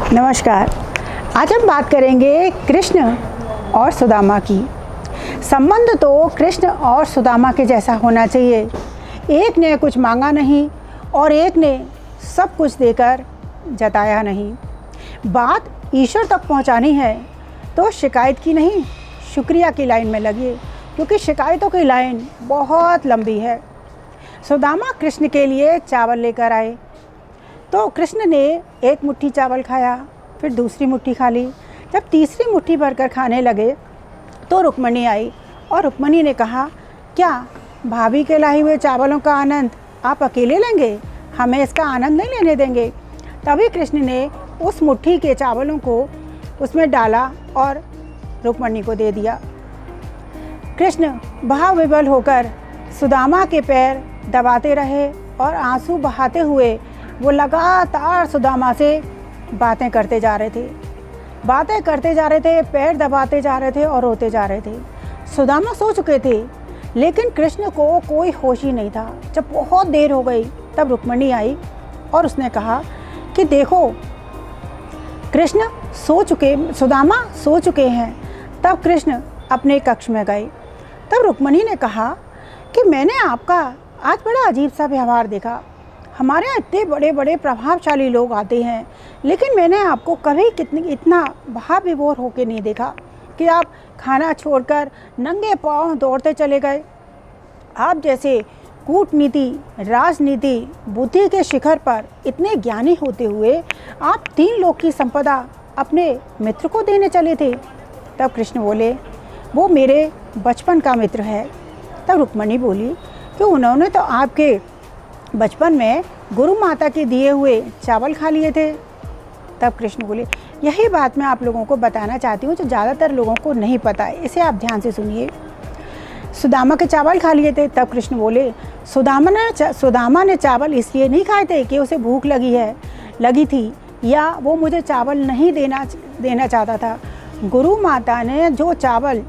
नमस्कार। आज हम बात करेंगे कृष्ण और सुदामा की। संबंध तो कृष्ण और सुदामा के जैसा होना चाहिए। एक ने कुछ मांगा नहीं और एक ने सब कुछ देकर जताया नहीं। बात ईश्वर तक पहुंचानी है तो शिकायत की नहीं, शुक्रिया की लाइन में लगिए, क्योंकि शिकायतों की लाइन बहुत लंबी है। सुदामा कृष्ण के लिए चावल लेकर आए तो कृष्ण ने एक मुट्ठी चावल खाया, फिर दूसरी मुट्ठी खा ली। जब तीसरी मुट्ठी भरकर खाने लगे तो रुक्मिणी आई और रुक्मिणी ने कहा, क्या भाभी के लाए हुए चावलों का आनंद आप अकेले लेंगे? हमें इसका आनंद नहीं लेने देंगे। तभी कृष्ण ने उस मुट्ठी के चावलों को उसमें डाला और रुक्मिणी को दे दिया। कृष्ण भाव विवल होकर सुदामा के पैर दबाते रहे और आंसू बहाते हुए वो लगातार सुदामा से बातें करते जा रहे थे, पैर दबाते जा रहे थे और रोते जा रहे थे। सुदामा सो चुके थे, लेकिन कृष्ण को कोई होश ही नहीं था। जब बहुत देर हो गई तब रुक्मिणी आई और उसने कहा कि देखो सुदामा सो चुके हैं। तब कृष्ण अपने कक्ष में गए। तब रुक्मिणी ने कहा कि मैंने आपका आज बड़ा अजीब सा व्यवहार देखा। हमारे यहाँ इतने बड़े बड़े प्रभावशाली लोग आते हैं, लेकिन मैंने आपको कभी इतना भाव विभोर होकर नहीं देखा कि आप खाना छोड़कर नंगे पांव दौड़ते चले गए। आप जैसे कूटनीति, राजनीति, बुद्धि के शिखर पर इतने ज्ञानी होते हुए आप 3 लोक की संपदा अपने मित्र को देने चले थे। तब कृष्ण बोले, वो मेरे बचपन का मित्र है। तब रुक्मिणी बोली कि उन्होंने तो आपके बचपन में गुरु माता के दिए हुए चावल खा लिए थे। तब कृष्ण बोले, यही बात मैं आप लोगों को बताना चाहती हूँ जो ज़्यादातर लोगों को नहीं पता है, इसे आप ध्यान से सुनिए। सुदामा के चावल खा लिए थे। तब कृष्ण बोले, सुदामा ने चावल इसलिए नहीं खाए थे कि उसे भूख लगी थी या वो मुझे चावल नहीं देना चाहता था। गुरु माता ने जो चावल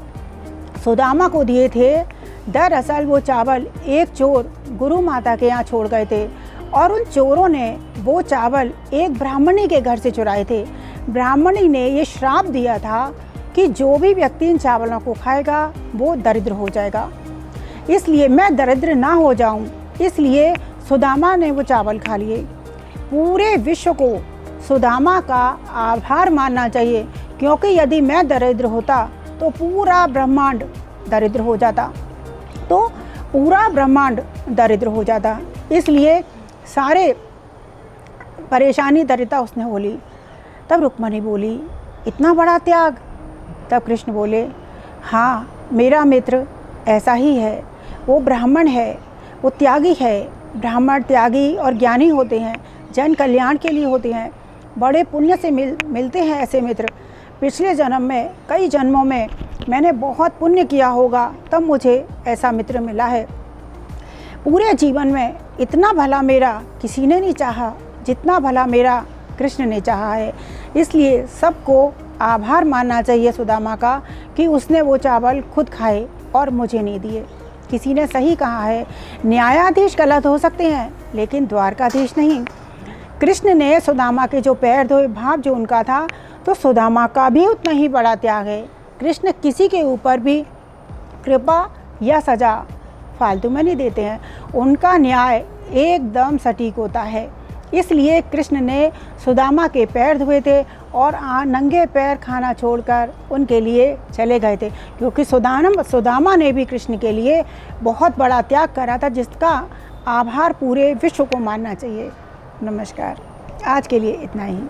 सुदामा को दिए थे, दरअसल वो चावल एक चोर गुरु माता के यहाँ छोड़ गए थे और उन चोरों ने वो चावल एक ब्राह्मणी के घर से चुराए थे। ब्राह्मणी ने ये श्राप दिया था कि जो भी व्यक्ति इन चावलों को खाएगा वो दरिद्र हो जाएगा। इसलिए मैं दरिद्र ना हो जाऊं, इसलिए सुदामा ने वो चावल खा लिए। पूरे विश्व को सुदामा का आभार मानना चाहिए, क्योंकि यदि मैं दरिद्र होता तो पूरा ब्रह्मांड दरिद्र हो जाता। इसलिए सारे परेशानी दरिद्रता उसने बोली। तब रुक्मिणी बोली, इतना बड़ा त्याग? तब कृष्ण बोले, हाँ, मेरा मित्र ऐसा ही है। वो ब्राह्मण है, वो त्यागी है। ब्राह्मण त्यागी और ज्ञानी होते हैं, जन कल्याण के लिए होते हैं। बड़े पुण्य से मिलते हैं ऐसे मित्र। पिछले जन्म में, कई जन्मों में मैंने बहुत पुण्य किया होगा, तब मुझे ऐसा मित्र मिला है। पूरे जीवन में इतना भला मेरा किसी ने नहीं चाहा जितना भला मेरा कृष्ण ने चाहा है। इसलिए सबको आभार मानना चाहिए सुदामा का कि उसने वो चावल खुद खाए और मुझे नहीं दिए। किसी ने सही कहा है, न्यायाधीश गलत हो सकते हैं लेकिन द्वारकाधीश नहीं। कृष्ण ने सुदामा के जो पैर धोए, भाव जो उनका था, तो सुदामा का भी उतना ही बड़ा त्याग है। कृष्ण किसी के ऊपर भी कृपा या सज़ा फालतू में नहीं देते हैं, उनका न्याय एकदम सटीक होता है। इसलिए कृष्ण ने सुदामा के पैर धोए थे और नंगे पैर खाना छोड़कर उनके लिए चले गए थे, क्योंकि सुदामा ने भी कृष्ण के लिए बहुत बड़ा त्याग करा था, जिसका आभार पूरे विश्व को मानना चाहिए। नमस्कार, आज के लिए इतना ही।